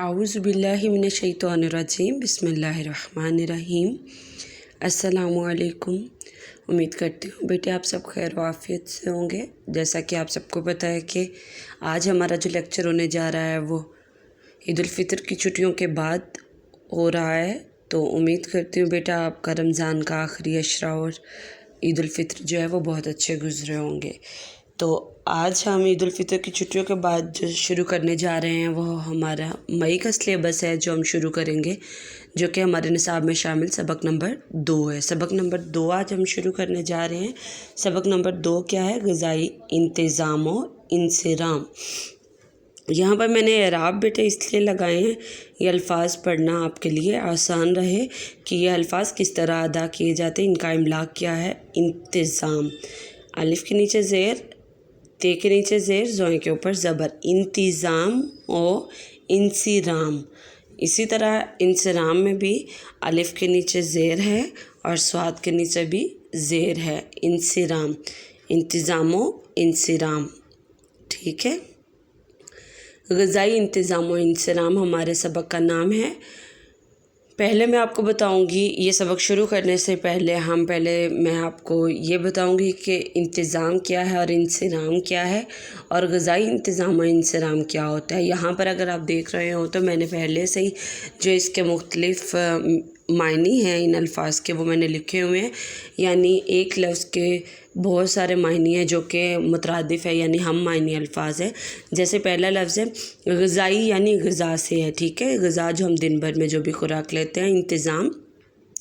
आऊज़ु बिल्लाहि मिनश्शैतानिर्रजीम बिस्मिल्लाहिर्रहमानिर्रहीम। अस्सलामु अलैकुम। उम्मीद करती हूँ बेटे आप सब खैर वाफ़ियत से होंगे। जैसा कि आप सबको पता है कि आज हमारा जो लेक्चर होने जा रहा है वो ईद उल फ़ितर की छुट्टियों के बाद हो रहा है। तो उम्मीद करती हूँ बेटा आपका रमज़ान का आखिरी अशरा और ईद उल फ़ितर जो है वो बहुत अच्छे गुज़रे होंगे। तो आज हम ईद उल फ़ितर की छुट्टियों के बाद जो शुरू करने जा रहे हैं वो हमारा मई का सिलेबस है जो हम शुरू करेंगे, जो कि हमारे निसाब में शामिल सबक नंबर 2 है। सबक नंबर 2 आज हम शुरू करने जा रहे हैं। सबक नंबर 2 क्या है? ग़िज़ाई इंतज़ाम व इंसिराम। यहाँ पर मैंने एराब बेटे इसलिए लगाए हैं, ये अल्फ़ाज़ पढ़ना आपके लिए आसान रहे कि ये अल्फ़ाज़ किस तरह अदा किए जाते हैं। इनका इमलाक क्या है? इंतज़ाम। अलिफ़ के नीचे ज़ेर, ते के नीचे ज़ेर, ज़ोए के ऊपर ज़बर। इंतज़ाम और इंसिराम। इसी तरह इंसिराम में भी अलिफ़ के नीचे ज़ेर है और स्वाद के नीचे भी ज़ेर है। इंसिराम, इंतज़ाम और इंसिराम। ठीक है। ग़िज़ाई इंतज़ाम व इंसिराम हमारे सबक का नाम है। पहले मैं आपको बताऊंगी, ये सबक शुरू करने से पहले मैं आपको ये बताऊंगी कि इंतज़ाम क्या है और इंसिराम क्या है और ग़िज़ाई इंतज़ाम व इंसिराम क्या होता है। यहाँ पर अगर आप देख रहे हो तो मैंने पहले से ही जो इसके मुख्तलिफ़ मायनी हैं इन अल्फ़ाज़ के वो मैंने लिखे हुए हैं। यानी एक लफ्ज़ के बहुत सारे मायनी हैं जो कि मुतरादिफ़ है, यानी हम मायनी अल्फ़ाज़ है। जैसे पहला लफ्ज़ है ग़िज़ाई, यानी ग़िज़ा से है। ठीक है। ग़िज़ा जो हम दिन भर में जो भी खुराक लेते हैं। इंतज़ाम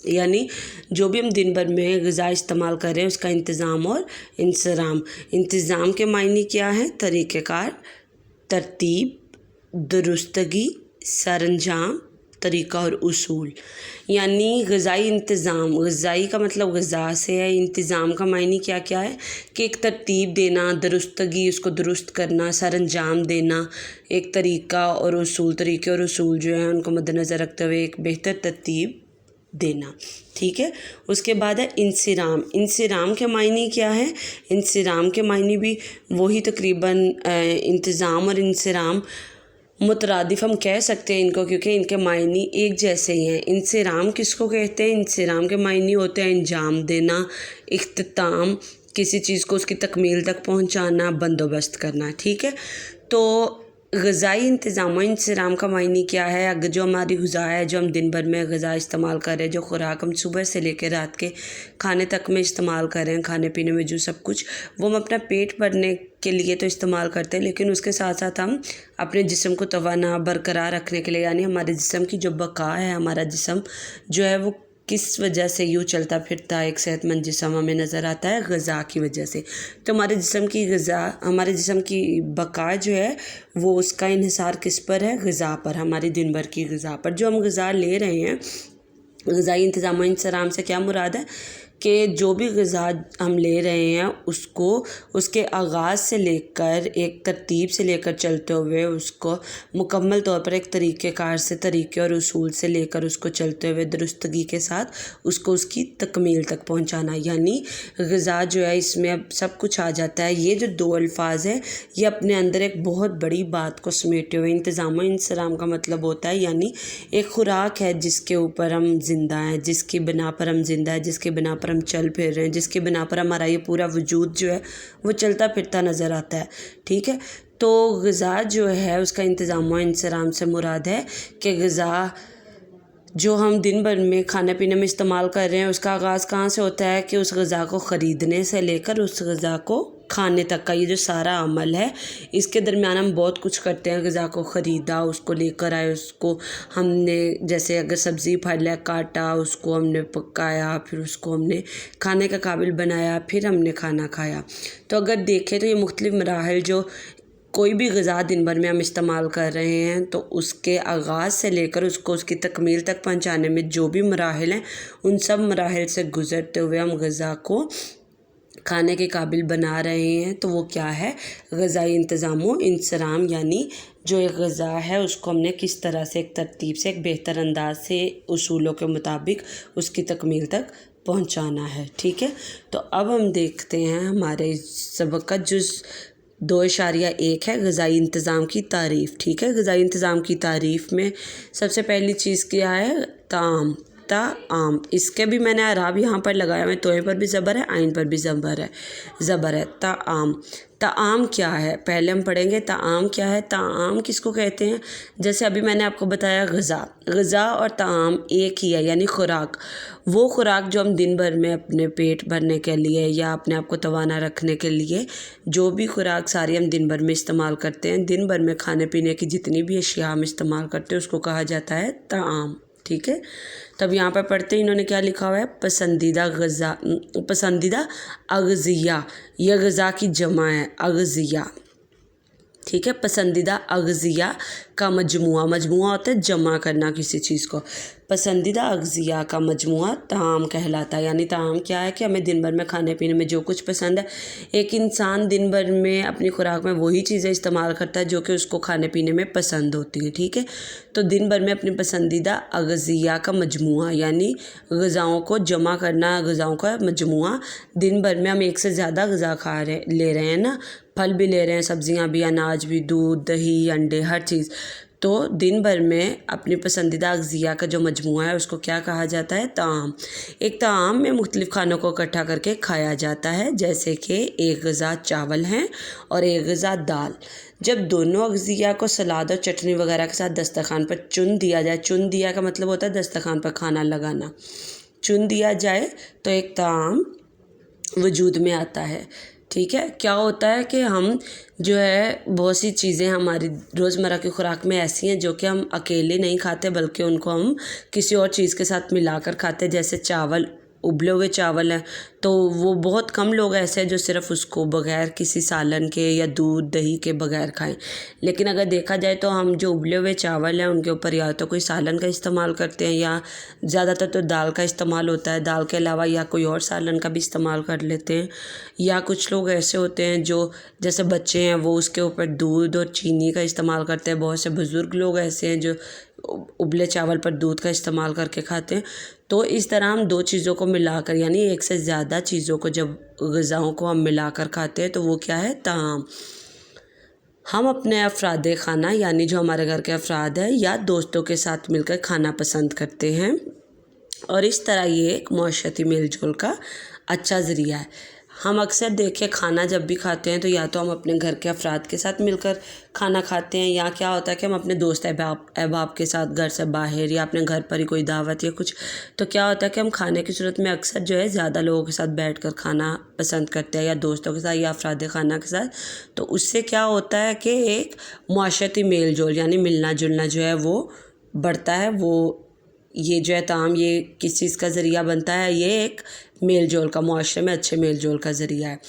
यानी जो भी हम दिन भर में ग़िज़ा इस्तेमाल कर रहे हैं उसका इंतज़ाम। और इंसिराम, इंतज़ाम के मायनी क्या है? तरीक़ेकार, तरतीब, दुरुस्तगी, सरअंजाम, तरीक़ा और उसूल। यानी ग़िज़ाई इंतज़ाम, ग़िज़ाई का मतलब ग़िज़ा से है। इंतज़ाम का मायनी क्या क्या है कि एक तरतीब देना, दुरुस्तगी उसको दुरुस्त करना, सरअंजाम देना, एक तरीक़ा और उसूल, तरीक़े और उसूल जो हैं उनको मद्देनज़र रखते हुए एक बेहतर तरतीब देना। ठीक है। उसके बाद है इंसिराम। इंसिराम के मायनी क्या है? इंसिराम के मायनी भी वही तकरीबन इंतज़ाम और इंसिराम मुतरादिफ़ हम कह सकते हैं इनको, क्योंकि इनके मायनी एक जैसे ही हैं। इंसिराम किसको कहते हैं? इंसिराम के मायनी होते हैं अंजाम देना, इख्तिताम, किसी चीज़ को उसकी तकमील तक पहुंचाना, बंदोबस्त करना। ठीक है। तो ग़िज़ाई इंतज़ाम व इंसिराम का मायनी क्या है? अगर जो हमारी ग़िज़ा है, जो हम दिन भर में ग़िज़ा इस्तेमाल कर रहे हैं, जो खुराक हम सुबह से लेकर रात के खाने तक में इस्तेमाल कर रहे हैं, खाने पीने में जो सब कुछ वो हम अपना पेट भरने के लिए तो इस्तेमाल करते हैं, लेकिन उसके साथ साथ हम अपने जिस्म को तवाना बरकरार रखने के लिए, यानी हमारे जिस्म की जो बका है, हमारा जिस्म जो है वो किस वजह से यूँ चलता फिरता एक सेहतमंद जिस्म हमें नज़र आता है? ग़िज़ा की वजह से। तो हमारे जिस्म की ग़िज़ा, हमारे जिस्म की बका जो है वो उसका इन्हिसार किस पर है? ग़िज़ा पर, हमारी दिन भर की ग़िज़ा पर। जो हम ग़िज़ा ले रहे हैं, ग़िज़ाई इंतज़ाम व इंसिराम से क्या मुराद है कि जो भी ग़िज़ा हम ले रहे हैं उसको उसके आगाज़ से लेकर एक तरतीब से लेकर चलते हुए उसको मुकम्मल तौर पर एक तरीक़ेकार से, तरीक़े और उसूल से लेकर उसको चलते हुए दुरुस्तगी के साथ उसको उसकी तकमील तक पहुंचाना। यानी ग़िज़ा जो है इसमें अब सब कुछ आ जाता है। ये जो दो अल्फ़ाज़ है ये अपने अंदर एक बहुत बड़ी बात को समेटे हुए। इंतज़ाम व इंसिराम का मतलब होता है यानी एक खुराक है जिसके ऊपर हम ज़िंदा हैं, जिसकी बिना पर हम ज़िंदा हैं, जिसके बिना पर हम चल फिर रहे हैं, जिसके बिना पर हमारा ये पूरा वजूद जो है वो चलता फिरता नज़र आता है। ठीक है। तो ग़िज़ा जो है उसका इंतज़ाम व इंसिराम से मुराद है कि ग़िज़ा जो हम दिन भर में खाने पीने में इस्तेमाल कर रहे हैं उसका आगाज़ कहाँ से होता है कि उस ग़िज़ा को ख़रीदने से लेकर उस ग़िज़ा को खाने तक का ये जो सारा अमल है इसके दरमियान हम बहुत कुछ करते हैं। ग़िज़ा को ख़रीदा, उसको लेकर आए, उसको हमने जैसे अगर सब्ज़ी फल है काटा, उसको हमने पकाया, फिर उसको हमने खाने का काबिल बनाया, फिर हमने खाना खाया। तो अगर देखें तो ये मुख्तलिफ़ मराहिल जो कोई भी ग़िज़ा दिन भर में हम इस्तेमाल कर रहे हैं तो उसके आगाज़ से लेकर उसको उसकी तकमील तक पहुंचाने में जो भी मराहिल हैं उन सब मराहिल से गुज़रते हुए हम ग़िज़ा को खाने के काबिल बना रहे हैं। तो वो क्या है? ग़िज़ाई इंतज़ाम व इंसिराम। यानी जो एक ग़िज़ा है उसको हमने किस तरह से एक तरतीब से एक बेहतर अंदाज से उसूलों के मुताबिक उसकी तकमील तक पहुंचाना है। ठीक है। तो अब हम देखते हैं हमारे सबक का जुज़ 2.1 है ग़िज़ाई इंतज़ाम की तारीफ़। ठीक है, ग़िज़ाई इंतज़ाम की तारीफ़ में सबसे पहली चीज़ क्या है, ताम, ताआम। इसके भी मैंने अराब यहाँ पर लगाया है, तोए पर भी ज़बर है, आइन पर भी ज़बर है। ताआम, ताआम क्या है पहले हम पढ़ेंगे। ताआम क्या है, ताआम किसको कहते हैं? जैसे अभी मैंने आपको बताया ग़िज़ा और ताआम एक ही है, यानी खुराक। वो खुराक जो हम दिन भर में अपने पेट भरने के लिए या अपने आप को तवाना रखने के लिए जो भी खुराक सारी हम दिन भर में इस्तेमाल करते हैं, दिन भर में खाने पीने की जितनी भी अशिया हम इस्तेमाल करते हैं उसको कहा जाता है ताआम। ठीक है, तब यहाँ पर पढ़ते हैं इन्होंने क्या लिखा हुआ है, पसंदीदा अग़ज़िया। यह ग़िज़ा की जमा है अग़ज़िया। ठीक है, पसंदीदा अग़ज़िया का मजमुआ होता है जमा करना किसी चीज़ को। पसंदीदा अग़ज़िया का मजमुआ ताम कहलाता है। यानी ताम क्या है कि हमें दिन भर में खाने पीने में जो कुछ पसंद है, एक इंसान दिन भर में अपनी खुराक में वही चीज़ें इस्तेमाल करता है जो कि उसको खाने पीने में पसंद होती हैं। ठीक है, तो दिन भर में अपनी पसंदीदा अग़ज़िया का मजमुआ यानी ग़िज़ाओं को जमा करना, ग़िज़ाओं का मजमुआ। दिन भर में हम एक से ज़्यादा ग़िज़ा ले रहे हैं ना, फल भी ले रहे हैं, सब्ज़ियाँ भी, अनाज भी, दूध, दही, अंडे, हर चीज़। तो दिन भर में अपनी पसंदीदा अग़ज़िया का जो मजमुआ है उसको क्या कहा जाता है, ताम। एक ताम में मुख्तलिफ़ खानों को इकट्ठा करके खाया जाता है, जैसे कि एक ग़िज़ा चावल हैं और एक ग़िज़ा दाल। जब दोनों अग़ज़िया को सलाद और चटनी वगैरह के साथ दस्तरख़्वान पर चुन दिया जाए, चुन दिया का मतलब होता है दस्तरख़्वान पर खाना लगाना, चुन दिया जाए तो एक ताम वजूद में आता है। ठीक है, क्या होता है कि हम जो है बहुत सी चीज़ें हमारी रोज़मर्रा की खुराक में ऐसी हैं जो कि हम अकेले नहीं खाते बल्कि उनको हम किसी और चीज़ के साथ मिलाकर खाते हैं। जैसे चावल, उबले हुए चावल हैं तो वो बहुत कम लोग ऐसे हैं जो सिर्फ़ उसको बग़ैर किसी सालन के या दूध दही के बग़ैर खाएं। लेकिन अगर देखा जाए तो हम जो उबले हुए चावल हैं उनके ऊपर या तो कोई सालन का इस्तेमाल करते हैं या ज़्यादातर तो दाल का इस्तेमाल होता है, दाल के अलावा या कोई और सालन का भी इस्तेमाल कर लेते हैं। या कुछ लोग ऐसे होते हैं जो जैसे बच्चे हैं वो उसके ऊपर दूध और चीनी का इस्तेमाल करते हैं। बहुत से बुज़ुर्ग लोग ऐसे हैं जो उबले चावल पर दूध का इस्तेमाल करके खाते हैं। तो इस तरह हम दो चीज़ों को मिलाकर यानी एक से ज़्यादा चीज़ों को जब ग़िज़ाओं को हम मिलाकर खाते हैं तो वो क्या है, ताम। हम अपने अफ़राद खाना यानी जो हमारे घर के अफ़राद हैं या दोस्तों के साथ मिलकर खाना पसंद करते हैं और इस तरह ये एक माशरती मेल जोल का अच्छा ज़रिया है। हम अक्सर देखें खाना जब भी खाते हैं तो या तो हम अपने घर के अफ़राद के साथ मिलकर खाना खाते हैं या क्या होता है कि हम अपने दोस्त अहबाब के साथ घर से बाहर या अपने घर पर ही कोई दावत या कुछ, तो क्या होता है कि हम खाने की सूरत में अक्सर जो है ज़्यादा लोगों के साथ बैठकर खाना पसंद करते हैं या दोस्तों के साथ या अफ़राद खाना के साथ। तो उससे क्या होता है कि एक माशरती मेल जोल यानी मिलना जुलना जो है वो बढ़ता है। वो ये जो है ताम ये किस चीज़ का ज़रिया बनता है, ये एक मेल जोल का, मुआशरे में अच्छे मेल जोल का ज़रिया है।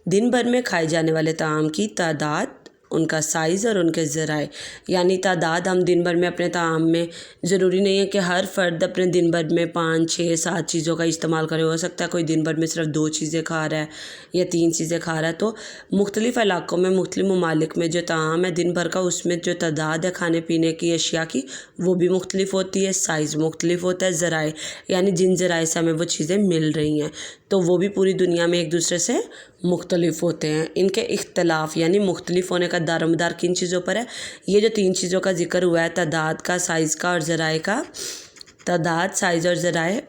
दिन भर में खाए जाने वाले ताम की तादाद, उनका साइज़ और उनके ज़राए यानी तादाद हम दिन भर में अपने ताम में ज़रूरी नहीं है कि हर फ़र्द अपने दिन भर में 5, 6, 7 चीज़ों का इस्तेमाल करे। हो सकता है कोई दिन भर में सिर्फ 2 चीज़ें खा रहा है या 3 चीज़ें खा रहा है। तो मुख्तलिफ़ इलाक़ों में मुख्तलिफ़ ममालिक में जो ताम है दिन भर का उसमें जो तादाद है खाने पीने की अशिया की वो भी मुख्तलिफ़ होती है, साइज़ मुख्तलिफ़ होता है, ज़राए यानी जिन ज़राए से हमें वो चीज़ें मिल रही हैं तो वो भी पूरी दुनिया में एक दूसरे से मुख्तलिफ़ होते हैं। इनके इख्तलाफ यानी मुख्तलिफ़ होने का दारोमदार किन चीज़ों पर है, ये जो 3 चीज़ों का ज़िक्र हुआ है, तादाद का, साइज़ का और ज़राए का। तादाद, साइज़ और ज़राए,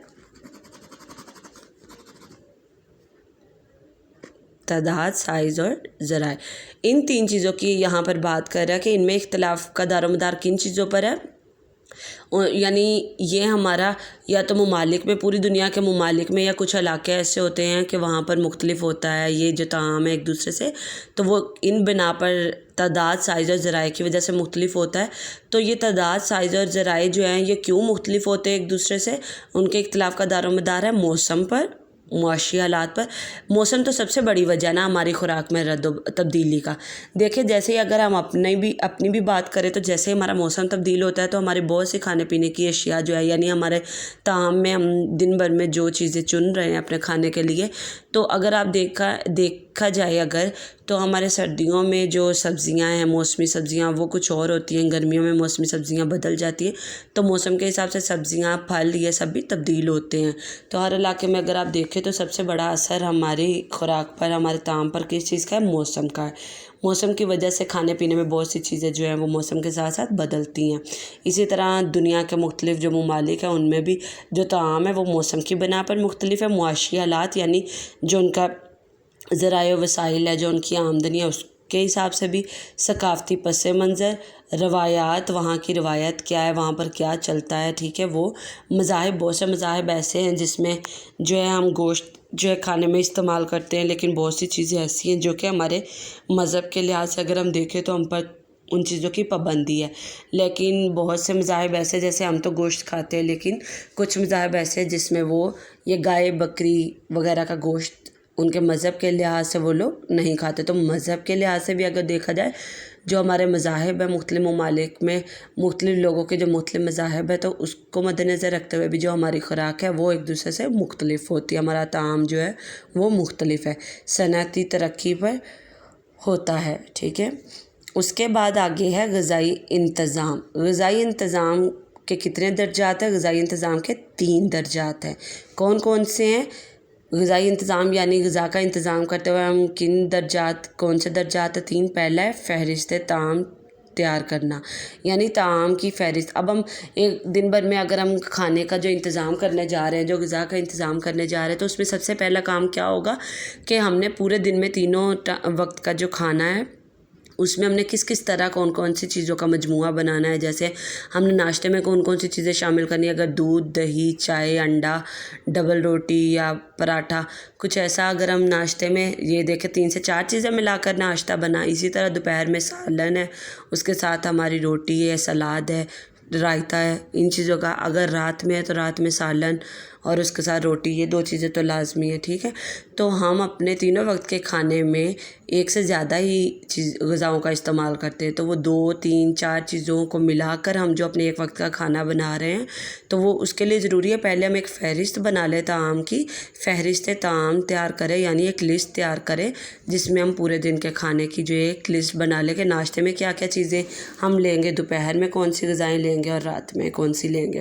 तादाद, साइज़ और ज़राए, इन 3 चीज़ों की यहाँ पर बात कर रहा है कि इनमें इख्तलाफ का दारोमदार किन चीज़ों पर है। यानी ये हमारा या तो ममालिक में, पूरी दुनिया के ममालिक में या कुछ इलाके ऐसे होते हैं कि वहाँ पर मुख्तलिफ होता है ये जो ताम है एक दूसरे से, तो वो इन बिना पर तादाद, साइज़ और ज़राए की वजह से मुख्तलिफ होता है। तो ये तादाद, साइज़ और ज़राए जो हैं ये क्यों मुख्तलिफ होते हैं एक दूसरे से, उनके इख्तलाफ का दारोमदार है मौसम पर, मुआशी हालात पर। मौसम तो सबसे बड़ी वजह ना हमारी खुराक में रद्द तब्दीली का। देखिए जैसे ही अगर हम अपनी भी बात करें तो जैसे हमारा मौसम तब्दील होता है तो हमारे बहुत सी खाने पीने की अशिया जो है यानी हमारे ताम में हम दिन भर में जो चीज़ें चुन रहे हैं अपने खाने के लिए, तो अगर आप देखा जाए अगर तो हमारे सर्दियों में जो सब्ज़ियां हैं मौसमी सब्ज़ियां वो कुछ और होती हैं, गर्मियों में मौसमी सब्ज़ियां बदल जाती हैं। तो मौसम के हिसाब से सब्ज़ियां, फल ये सब भी तब्दील होते हैं। तो हर इलाके में अगर आप देखें तो सबसे बड़ा असर हमारी खुराक पर, हमारे ताम पर किस चीज़ का है, मौसम का है। موسم کی وجہ سے کھانے پینے میں بہت سی چیزیں جو ہیں وہ موسم کے ساتھ ساتھ بدلتی ہیں۔ اسی طرح دنیا کے مختلف جو ممالک ہیں ان میں بھی جو طعام ہے وہ موسم کی بنا پر مختلف ہے۔ معاشی حالات یعنی جو ان کا ذرائع و وسائل ہے، جو ان کی آمدنی ہے، اس کے حساب سے بھی ثقافتی پس منظر، روایات، وہاں کی روایت کیا ہے، وہاں پر کیا چلتا ہے، ٹھیک ہے، وہ مذاہب، بہت سے مذاہب ایسے ہیں جس میں جو ہے ہم گوشت جو ہے کھانے میں استعمال کرتے ہیں، لیکن بہت سی چیزیں ایسی ہیں جو کہ ہمارے مذہب کے لحاظ سے اگر ہم دیکھیں تو ہم پر ان چیزوں کی پابندی ہے۔ لیکن بہت سے مذاہب ایسے، جیسے ہم تو گوشت کھاتے ہیں، لیکن کچھ مذاہب ایسے جس میں وہ یہ گائے بکری وغیرہ کا گوشت ان کے مذہب کے لحاظ سے وہ لوگ نہیں کھاتے۔ تو مذہب کے لحاظ سے بھی اگر دیکھا جائے، جو ہمارے مذاہب ہیں مختلف ممالک میں مختلف لوگوں کے جو مختلف مذاہب ہے، تو اس کو مد نظر رکھتے ہوئے بھی جو ہماری خوراک ہے وہ ایک دوسرے سے مختلف ہوتی ہے، ہمارا طعام جو ہے وہ مختلف ہے، صنعتی ترقی پر ہوتا ہے، ٹھیک ہے۔ اس کے بعد آگے ہے غذائی انتظام۔ غذائی انتظام کے کتنے درجات ہیں؟ غذائی انتظام کے 3 درجات ہیں۔ کون کون سے ہیں؟ غذائی انتظام یعنی غذا کا انتظام کرتے ہوئے ہم کون سے درجات ہیں؟ 3۔ پہلا ہے فہرست طعام تیار کرنا، یعنی طعام کی فہرست۔ اب ہم ایک دن بھر میں اگر ہم کھانے کا جو انتظام کرنے جا رہے ہیں، جو غذا کا انتظام کرنے جا رہے ہیں، تو اس میں سب سے پہلا کام کیا ہوگا کہ ہم نے پورے دن میں تینوں وقت کا جو کھانا ہے اس میں ہم نے کس طرح کون سی چیزوں کا مجموعہ بنانا ہے۔ جیسے ہم نے ناشتے میں کون سی چیزیں شامل کرنی ہے، اگر دودھ، دہی، چائے، انڈا، ڈبل روٹی یا پراٹھا، کچھ ایسا اگر ہم ناشتے میں یہ دیکھیں 3 سے 4 چیزیں ملا کر ناشتہ بنا۔ اسی طرح دوپہر میں سالن ہے، اس کے ساتھ ہماری روٹی ہے، سلاد ہے، رائتا ہے، ان چیزوں کا۔ اگر رات میں ہے تو رات میں سالن اور اس کے ساتھ روٹی، یہ 2 چیزیں تو لازمی ہے، ٹھیک ہے۔ تو ہم اپنے تینوں وقت کے کھانے میں ایک سے زیادہ ہی غذاؤں کا استعمال کرتے ہیں، تو وہ 2، 3، 4 چیزوں کو ملا کر ہم جو اپنے ایک وقت کا کھانا بنا رہے ہیں، تو وہ اس کے لیے ضروری ہے پہلے ہم ایک فہرست بنا لیں طعام کی، فہرست طعام تیار کریں، یعنی ایک لسٹ تیار کریں جس میں ہم پورے دن کے کھانے کی جو ایک لسٹ بنا لیں کہ ناشتے میں کیا کیا چیزیں ہم لیں گے، دوپہر میں کون سی غذائیں لیں گے اور رات میں کون سی لیں گے۔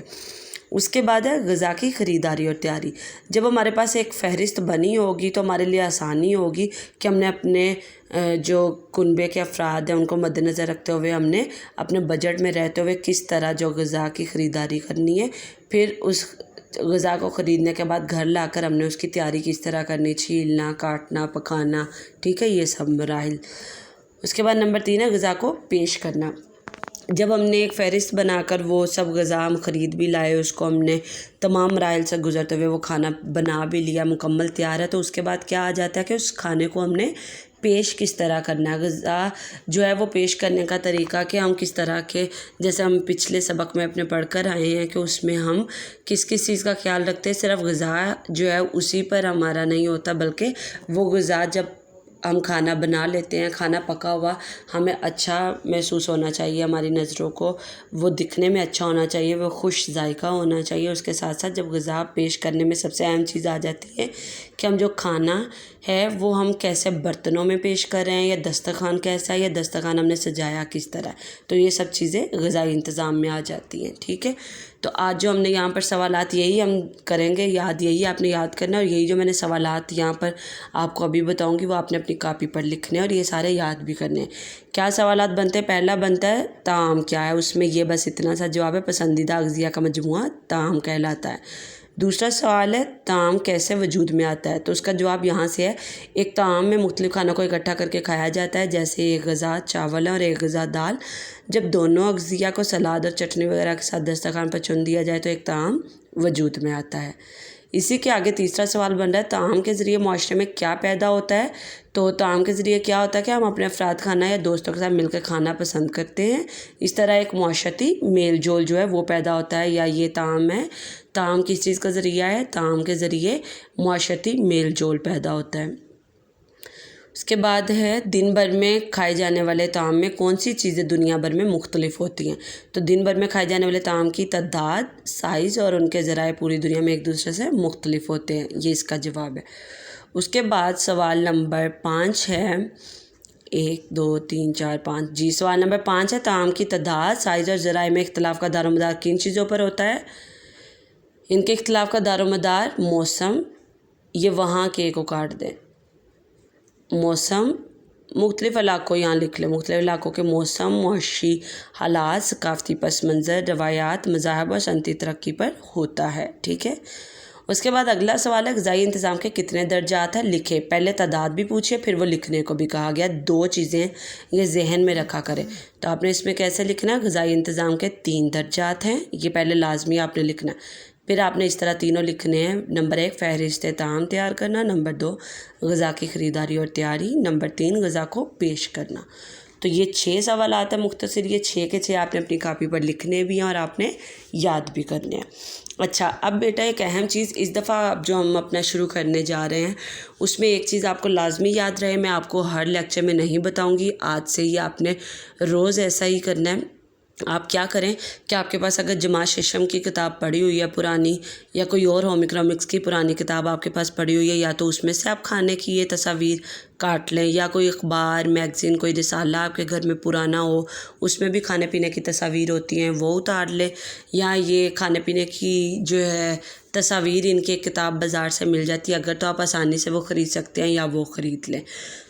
اس کے بعد ہے غذا کی خریداری اور تیاری۔ جب ہمارے پاس ایک فہرست بنی ہوگی تو ہمارے لیے آسانی ہوگی کہ ہم نے اپنے جو کنبے کے افراد ہیں ان کو مد نظر رکھتے ہوئے ہم نے اپنے بجٹ میں رہتے ہوئے کس طرح جو غذا کی خریداری کرنی ہے، پھر اس غذا کو خریدنے کے بعد گھر لا کر ہم نے اس کی تیاری کس طرح کرنی، چھیلنا، کاٹنا، پکانا، ٹھیک ہے، یہ سب مراحل۔ اس کے بعد نمبر 3 ہے غذا کو پیش کرنا۔ جب ہم نے ایک فہرست بنا کر وہ سب غذا ہم خرید بھی لائے، اس کو ہم نے تمام مراحل سے گزرتے ہوئے وہ کھانا بنا بھی لیا، مکمل تیار ہے، تو اس کے بعد کیا آ جاتا ہے کہ اس کھانے کو ہم نے پیش کس طرح کرنا ہے۔ غذا جو ہے وہ پیش کرنے کا طریقہ کہ ہم کس طرح کے، جیسے ہم پچھلے سبق میں اپنے پڑھ کر آئے ہیں کہ اس میں ہم کس چیز کا خیال رکھتے ہیں، صرف غذا جو ہے اسی پر ہمارا نہیں ہوتا، بلکہ وہ غذا جب ہم کھانا بنا لیتے ہیں، کھانا پکا ہوا ہمیں اچھا محسوس ہونا چاہیے، ہماری نظروں کو وہ دکھنے میں اچھا ہونا چاہیے، وہ خوش ذائقہ ہونا چاہیے۔ اس کے ساتھ ساتھ جب غذا پیش کرنے میں سب سے اہم چیز آ جاتی ہے کہ ہم جو کھانا ہے وہ ہم کیسے برتنوں میں پیش کر رہے ہیں، یا دسترخوان کیسا ہے، یا دسترخوان ہم نے سجایا کس طرح، تو یہ سب چیزیں غذائی انتظام میں آ جاتی ہیں، ٹھیک ہے۔ تو آج جو ہم نے یہاں پر سوالات یہی ہم کریں گے، یہی آپ نے یاد کرنا، اور یہی جو میں نے سوالات یہاں پر آپ کو ابھی بتاؤں گی وہ آپ نے اپنی کاپی پر لکھنے اور یہ سارے یاد بھی کرنے ہیں۔ کیا سوالات بنتے ہیں؟ پہلا بنتا ہے طعام کیا ہے، اس میں یہ بس اتنا سا جواب ہے، پسندیدہ اغذیہ کا مجموعہ طعام کہلاتا ہے۔ دوسرا سوال ہے طعام کیسے وجود میں آتا ہے، تو اس کا جواب یہاں سے ہے، ایک طعام میں مختلف کھانوں کو اکٹھا کر کے کھایا جاتا ہے، جیسے ایک غذا چاول ہے اور ایک غذا دال، جب دونوں اغذیہ کو سلاد اور چٹنی وغیرہ کے ساتھ دسترخوان پر چن دیا جائے تو ایک طعام وجود میں آتا ہے۔ اسی کے آگے تیسرا سوال بن رہا ہے طعام کے ذریعے معاشرے میں کیا پیدا ہوتا ہے، تو طعام کے ذریعے کیا ہوتا ہے کہ ہم اپنے افراد خانہ یا دوستوں کے ساتھ مل کر کھانا پسند کرتے ہیں، اس طرح ایک معاشرتی میل جول جو ہے وہ پیدا ہوتا ہے، یا یہ طعام ہے۔ طعام کس چیز کا ذریعہ ہے؟ طعام کے ذریعے معاشرتی میل جول پیدا ہوتا ہے۔ اس کے بعد ہے دن بھر میں کھائے جانے والے طعام میں کون سی چیزیں دنیا بھر میں مختلف ہوتی ہیں، تو دن بھر میں کھائے جانے والے طعام کی تعداد، سائز اور ان کے ذرائع پوری دنیا میں ایک دوسرے سے مختلف ہوتے ہیں، یہ اس کا جواب ہے۔ اس کے بعد سوال نمبر 5 ہے، 1 2 3 4 5 جی، سوال نمبر 5 ہے طعام کی تعداد، سائز اور ذرائع میں اختلاف کا دار و مدار کن چیزوں پر ہوتا ہے؟ ان کے اختلاف کا دار و مدار موسم، یہ وہاں کے کو کاٹ دیں، موسم، मुख्तलिफ़ इलाक़ों यहाँ लिख लें, मुख्तलिफ़ इलाक़ों के मौसम, मुआशी हालात, सकाफ़ती पस मंज़र, रवायात, मज़ाहब और सनती तरक्की पर होता है। ठीक है। उसके बाद अगला सवाल है ग़िज़ाई इंतज़ाम के कितने दर्जात हैं, लिखे। पहले तादाद भी पूछे, फिर वो लिखने को भी कहा गया। 2 चीज़ें ये जहन में रखा करें। तो आपने इसमें कैसे लिखना है, ग़िज़ाई इंतज़ाम के 3 दर्जात हैं, ये पहले लाजमी आपने लिखना है। फिर आपने इस तरह तीनों लिखने हैं। नंबर 1 फ़हरिस्त ताम तैयार करना, नंबर 2 ग़िज़ा की ख़रीदारी और तैयारी, नंबर 3 ग़िज़ा को पेश करना। तो ये 6 सवालात हैं मुख्तसर, ये 6 के 6 आपने अपनी कापी पर लिखने भी हैं और आपने याद भी करने हैं। अच्छा, अब बेटा एक अहम चीज़ इस दफ़ा अब जो हम अपना शुरू करने जा रहे हैं उसमें एक चीज़ आपको लाजमी याद रहे, मैं आपको हर लेक्चर में नहीं बताऊँगी, आज से ही आपने रोज़ ऐसा ही करना है। आप क्या करें कि आपके पास अगर जमात शेषम की किताब पड़ी हुई है पुरानी, या कोई और होम इकोनॉमिक्स की पुरानी किताब आपके पास पड़ी हुई है, या तो उसमें से आप खाने की ये तस्वीर काट लें, या कोई अखबार मैगज़ीन कोई रिसाला आपके घर में पुराना हो उसमें भी खाने पीने की तस्वीर होती हैं वो उतार लें, या ये खाने पीने की जो है तस्वीर इनकी एक किताब बाज़ार से मिल जाती है, अगर तो आप आसानी से वो ख़रीद सकते हैं या वो ख़रीद लें।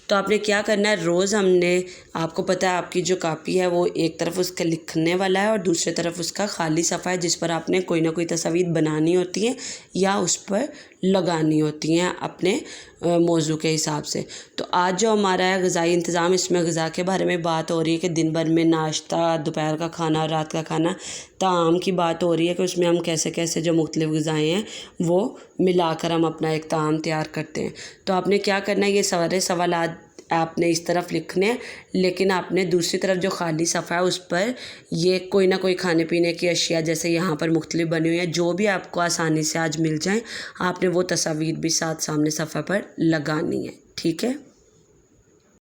तो आपने क्या करना है, रोज़ हमने, आपको पता है आपकी जो कापी है वो एक तरफ उसका लिखने वाला है और दूसरी तरफ उसका खाली सफ़ा है जिस पर आपने कोई ना कोई तस्वीर बनानी होती है या उस पर लगानी होती हैं अपने मौजू के हिसाब से। तो आज जो हमारा है ग़िज़ाई इंतज़ाम, इसमें ग़िज़ा के बारे में बात हो रही है कि दिन भर में नाश्ता, दोपहर का खाना और रात का खाना, ताम की बात हो रही है कि उसमें हम कैसे कैसे जो मुख्तलिफ़ ग़िज़ाएँ हैं वो मिलाकर हम अपना एक ताम तैयार करते हैं। तो आपने क्या करना है, ये सारे सवालात आपने इस तरफ लिखने हैं, लेकिन आपने दूसरी तरफ जो खाली सफ़ा है उस पर ये कोई ना कोई खाने पीने की अशिया जैसे यहाँ पर मुख्तलिफ बनी हुई है, जो भी आपको आसानी से आज मिल जाए आपने वो तस्वीर भी साथ सामने सफ़ा पर लगानी है। ठीक है।